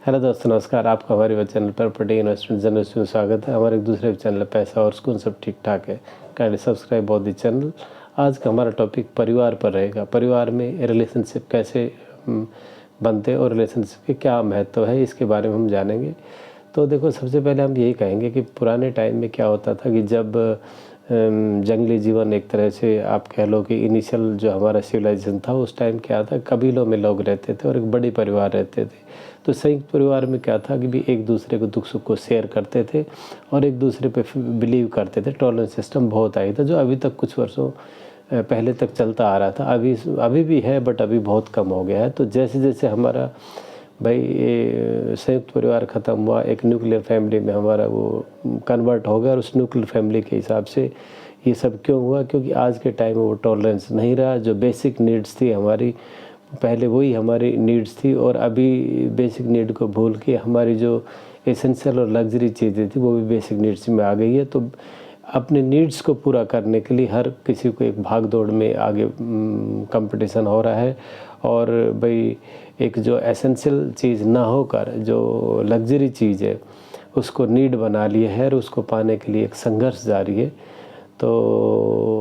Hello दोस्तों, नमस्कार। आपका हमारे चैनल पर प्रॉपर्टी इन्वेस्टमेंट जर्नलिस्ट में स्वागत है। हमारे एक दूसरे चैनल पैसा और सुकून सब ठीक ठाक है। काइंडली सब्सक्राइब बहुत दी चैनल। आज का हमारा टॉपिक परिवार पर रहेगा। परिवार में रिलेशनशिप कैसे बनते और रिलेशनशिप के क्या महत्व है, इसके बारे में हम जानेंगे। तो देखो, सबसे पहले हम यही कहेंगे कि पुराने टाइम में क्या होता था कि जब जंगली जीवन, एक तरह से आप कह लो कि इनिशियल जो हमारा सिविलाइजेशन था, उस टाइम क्या था, कबीलों में लोग रहते थे और एक बड़े परिवार रहते थे। तो संयुक्त परिवार में क्या था कि भी एक दूसरे को दुख सुख को शेयर करते थे और एक दूसरे पे बिलीव करते थे। टॉलरेंस सिस्टम बहुत आई था, जो अभी तक कुछ वर्षों पहले तक चलता आ रहा था। अभी भी है, बट अभी बहुत कम हो गया है। तो जैसे जैसे हमारा भाई संयुक्त परिवार ख़त्म हुआ, एक न्यूक्लियर फैमिली में हमारा वो कन्वर्ट हो गया, और उस न्यूक्लियर फैमिली के हिसाब से ये सब क्यों हुआ? क्योंकि आज के टाइम में वो टॉलरेंस नहीं रहा। जो बेसिक नीड्स थी हमारी, पहले वही हमारी नीड्स थी, और अभी बेसिक नीड को भूल के हमारी जो एसेंशियल और लग्जरी चीज़ें थी वो भी बेसिक नीड्स में आ गई है। तो अपने नीड्स को पूरा करने के लिए हर किसी को एक भाग दौड़ में आगे कंपटीशन हो रहा है। और भाई एक जो एसेंशियल चीज़ ना होकर जो लग्जरी चीज़ है उसको नीड बना लिया है, और उसको पाने के लिए एक संघर्ष जारी है। तो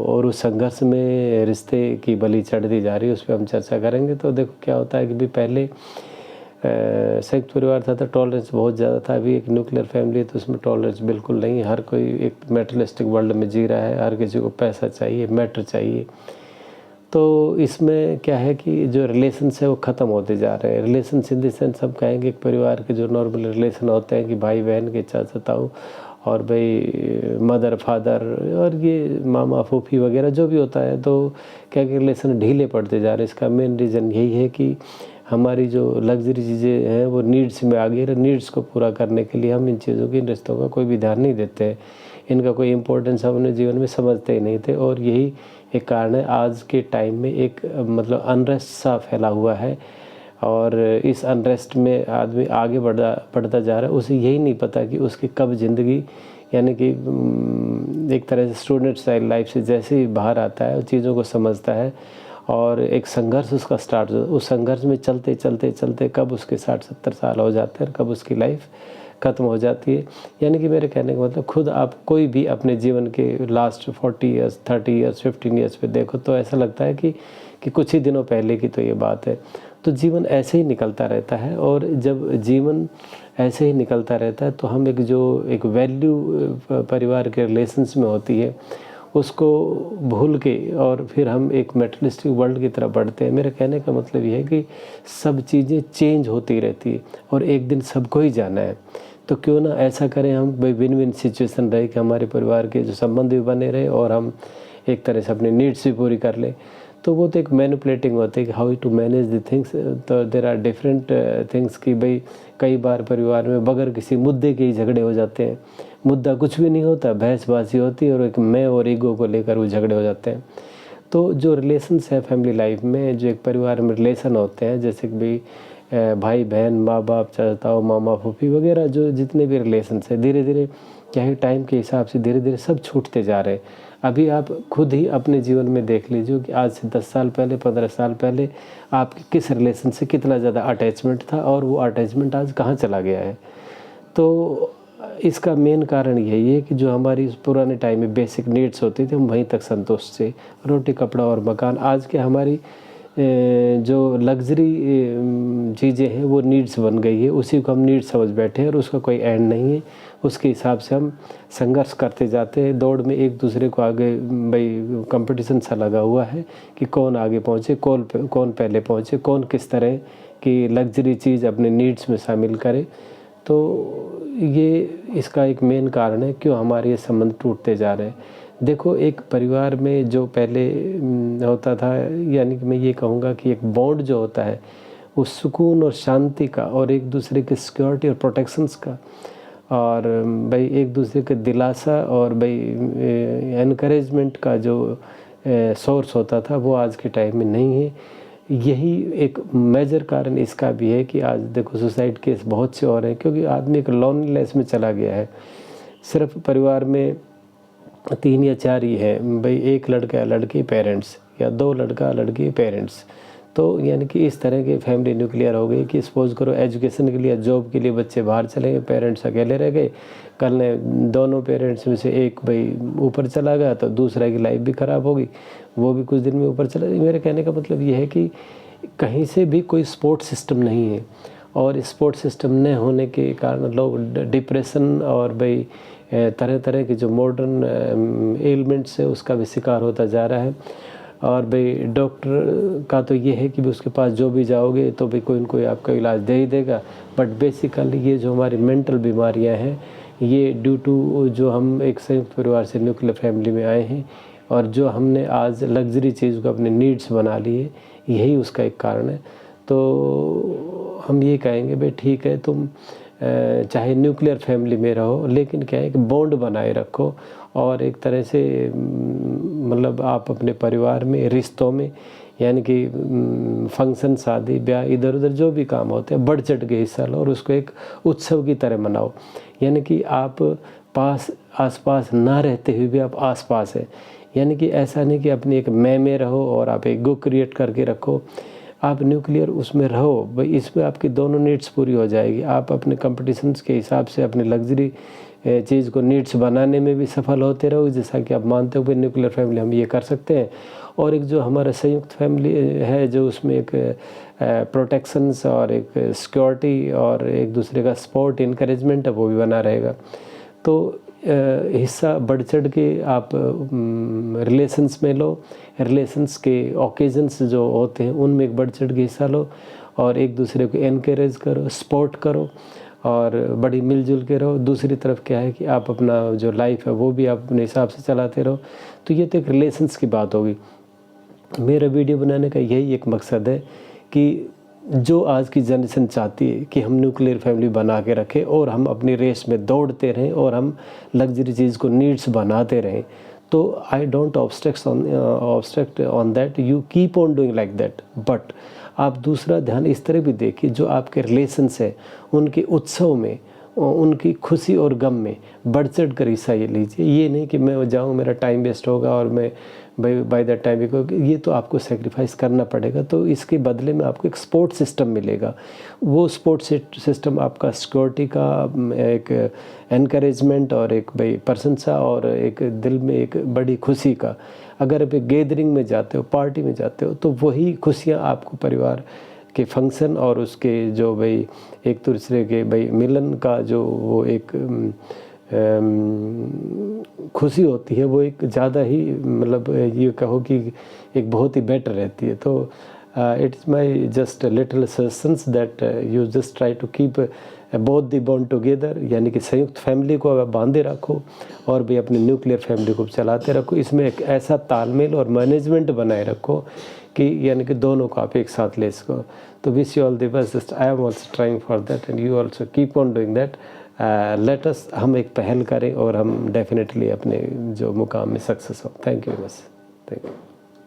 और उस संघर्ष में रिश्ते की बलि चढ़ती जा रही है, उस पर हम चर्चा करेंगे। तो देखो क्या होता है कि भी पहले संयुक्त परिवार था तो टॉलरेंस बहुत ज़्यादा था। अभी एक न्यूक्लियर फैमिली है तो उसमें टॉलरेंस बिल्कुल नहीं है। हर कोई एक मेटलिस्टिक वर्ल्ड में जी रहा है, हर किसी को पैसा चाहिए, मैटर चाहिए। तो इसमें क्या है कि जो रिलेशंस है वो ख़त्म होते जा रहे हैं। रिलेशंस इन द सेंस हम कहेंगे एक परिवार के जो नॉर्मल रिलेशन होते हैं कि भाई बहन के, चाचा ताऊ और भाई मदर फादर और ये मामा फूफी वगैरह जो भी होता है, तो क्या कि रिलेशन ढीले पड़ते जा रहे हैं। इसका मेन रीज़न यही है कि हमारी जो लग्जरी चीज़ें हैं वो नीड्स में आ गई है। नीड्स को पूरा करने के लिए हम इन चीज़ों की, इन रिश्तों का कोई भी ध्यान नहीं देते हैं। इनका कोई इम्पोर्टेंस हम अपने जीवन में समझते ही नहीं थे, और यही एक कारण है आज के टाइम में एक मतलब अनरेस्ट सा फैला हुआ है। और इस अनरेस्ट में आदमी आगे बढ़ता जा रहा है। उसे यही नहीं पता कि उसकी कब ज़िंदगी, यानी कि एक तरह से स्टूडेंट स्टाइल लाइफ से जैसे ही बाहर आता है, चीज़ों को समझता है और एक संघर्ष उसका स्टार्ट हो। उस संघर्ष में चलते चलते चलते कब उसके 60-70 साल हो जाते हैं और कब उसकी लाइफ ख़त्म हो जाती है। यानी कि मेरे कहने का मतलब, खुद आप कोई भी अपने जीवन के लास्ट 40 ईयर्स, 30 ईयर्स, 15 ईयर्स पे देखो तो ऐसा लगता है कि कुछ ही दिनों पहले की तो ये बात है। तो जीवन ऐसे ही निकलता रहता है, और जब जीवन ऐसे ही निकलता रहता है तो हम एक वैल्यू परिवार के रिलेशंस में होती है, उसको भूल के और फिर हम एक मेटलिस्टिक वर्ल्ड की तरफ बढ़ते हैं। मेरे कहने का मतलब ये है कि सब चीज़ें चेंज होती रहती है और एक दिन सबको ही जाना है। तो क्यों ना ऐसा करें हम, भाई विन विन सिचुएशन रहे कि हमारे परिवार के जो संबंध भी बने रहे और हम एक तरह से अपनी नीड्स भी पूरी कर लें। तो वो तो एक मैनिपुलेटिंग होती है कि how to manage the things. तो देर आर डिफरेंट थिंग्स कि भाई कई बार परिवार में बगैर किसी मुद्दे के ही झगड़े हो जाते हैं। मुद्दा कुछ भी नहीं होता, बहसबाजी होती है और एक मैं और ईगो को लेकर वो झगड़े हो जाते हैं। तो जो रिलेशंस है फैमिली लाइफ में, जो एक परिवार में रिलेशन होते हैं, जैसे कि भाई भाई बहन, माँ बाप, चाचा ताऊ, मामा फूफी वगैरह, जो जितने भी रिलेशंस है, धीरे धीरे क्या है टाइम के हिसाब से धीरे धीरे सब छूटते जा रहे हैं। अभी आप खुद ही अपने जीवन में देख लीजिए कि आज से 10 साल पहले, 15 साल पहले आपके किस रिलेशन से कितना ज़्यादा अटैचमेंट था और वो अटैचमेंट आज कहाँ चला गया है। तो इसका मेन कारण यही है कि जो हमारी पुराने टाइम में बेसिक नीड्स होती थी हम वहीं तक संतुष्ट थे। रोटी, कपड़ा और मकान। आज के हमारी जो लग्जरी चीज़ें हैं वो नीड्स बन गई है, उसी को हम नीड्स समझ बैठे हैं और उसका कोई एंड नहीं है। उसके हिसाब से हम संघर्ष करते जाते हैं, दौड़ में एक दूसरे को आगे, भाई कंपटीशन सा लगा हुआ है कि कौन आगे पहुँचे, कौन पहले पहुँचे, कौन किस तरह की लग्जरी चीज़ अपने नीड्स में शामिल करे। तो ये इसका एक मेन कारण है क्यों हमारे ये संबंध टूटते जा रहे हैं। देखो, एक परिवार में जो पहले होता था, यानी कि मैं ये कहूँगा कि एक बॉन्ड जो होता है वो सुकून और शांति का और एक दूसरे की सिक्योरिटी और प्रोटेक्शंस का, और भाई एक दूसरे के दिलासा और भाई एनकरेजमेंट का जो सोर्स होता था वो आज के टाइम में नहीं है। यही एक मेजर कारण इसका भी है कि आज देखो सुसाइड केस बहुत से हो रहे हैं, क्योंकि आदमी एक लोनलीनेस में चला गया है। सिर्फ परिवार में 3 या 4 ही है, भाई एक लड़का या लड़की पेरेंट्स, या 2 लड़का लड़की पेरेंट्स, तो यानी कि इस तरह की फैमिली न्यूक्लियर हो गई कि सपोज़ करो एजुकेशन के लिए, जॉब के लिए बच्चे बाहर चले गए, पेरेंट्स अकेले रह गए। कल ने दोनों पेरेंट्स में से एक भाई ऊपर चला गया तो दूसरा की लाइफ भी ख़राब होगी, वो भी कुछ दिन में ऊपर चला। मेरे कहने का मतलब ये है कि कहीं से भी कोई सपोर्ट सिस्टम नहीं है, और सपोर्ट सिस्टम न होने के कारण लोग डिप्रेशन और भाई तरह तरह के जो मॉडर्न एलिमेंट्स है उसका भी शिकार होता जा रहा है। और भाई डॉक्टर का तो ये है कि भी उसके पास जो भी जाओगे तो भाई कोई न कोई आपका इलाज दे ही देगा, बट बेसिकली ये जो हमारी मेंटल बीमारियां हैं ये ड्यू टू जो हम एक संयुक्त परिवार से न्यूक्लियर फैमिली में आए हैं और जो हमने आज लग्जरी चीज़ को अपने नीड्स बना लिए, यही उसका एक कारण है। तो हम ये कहेंगे भाई ठीक है, तुम चाहे न्यूक्लियर फैमिली में रहो, लेकिन क्या है कि बॉन्ड बनाए रखो, और एक तरह से मतलब आप अपने परिवार में, रिश्तों में, यानी कि फंक्शन, शादी ब्याह, इधर उधर जो भी काम होते हैं बढ़ चढ़ के हिस्सा लो और उसको एक उत्सव की तरह मनाओ। यानी कि आप आसपास ना रहते हुए भी आप आसपास है, यानी कि ऐसा नहीं कि अपनी एक मैं में रहो और आप एक गो क्रिएट करके रखो। आप न्यूक्लियर उसमें रहो भाई, इसमें आपकी दोनों नीड्स पूरी हो जाएगी। आप अपने कंपटीशंस के हिसाब से अपनी लग्जरी चीज़ को नीड्स बनाने में भी सफल होते रहो, जैसा कि आप मानते हो कि न्यूक्लियर फैमिली हम ये कर सकते हैं। और एक जो हमारा संयुक्त फैमिली है जो उसमें एक प्रोटेक्शंस और एक सिक्योरिटी और एक दूसरे का सपोर्ट, इनकरेजमेंट है, वो भी बना रहेगा। तो हिस्सा बढ़ चढ़ के आप रिलेशंस में लो, रिलेशंस के ओकेजन्स जो होते हैं उनमें एक बढ़ चढ़ के हिस्सा लो और एक दूसरे को एनकरेज करो, सपोर्ट करो और बड़ी मिलजुल के रहो। दूसरी तरफ क्या है कि आप अपना जो लाइफ है वो भी आप अपने हिसाब से चलाते रहो। तो ये तो एक रिलेशंस की बात होगी। मेरा वीडियो बनाने का यही एक मकसद है कि जो आज की जनरेशन चाहती है कि हम न्यूक्लियर फैमिली बना के रखें और हम अपनी रेस में दौड़ते रहें और हम लग्जरी चीज़ को नीड्स बनाते रहें। तो I don't obstruct on that, you keep on doing like that. But आप दूसरा ध्यान इस तरह भी देखिए, जो आपके रिलेशंस है उनके उत्सव में, उनकी खुशी और गम में बढ़ चढ़ कर हिस्सा ये लीजिए। ये नहीं कि मैं जाऊँ, मेरा टाइम वेस्ट होगा और मैं बाय दैट टाइम, ये तो आपको सेक्रीफाइस करना पड़ेगा। तो इसके बदले में आपको एक सपोर्ट सिस्टम मिलेगा। वो सपोर्ट सिस्टम आपका सिक्योरिटी का, एक एनकरेजमेंट और एक भाई प्रशंसा और एक दिल में एक बड़ी खुशी का। अगर आप एक गैदरिंग में जाते हो, पार्टी में जाते हो, तो वही खुशियाँ आपको परिवार के फंक्शन और उसके जो भाई एक दूसरे के भाई मिलन का जो वो एक खुशी होती है, वो एक ज़्यादा ही मतलब ये कहो कि एक बहुत ही बेटर रहती है। तो it's my just little suggestions that you just try to keep both the bond together, यानी कि संयुक्त फैमिली को आप बांधे रखो और भी अपनी न्यूक्लियर फैमिली को चलाते रखो। इसमें एक ऐसा तालमेल और मैनेजमेंट बनाए रखो कि यानी कि दोनों को आप एक साथ ले सको। तो wish you all the best. I am also trying for that and you also keep on doing that. Let us, हम एक पहल करें और हम डेफिनेटली अपने जो मुकाम में सक्सेस हो। Thank you very much. Thank you.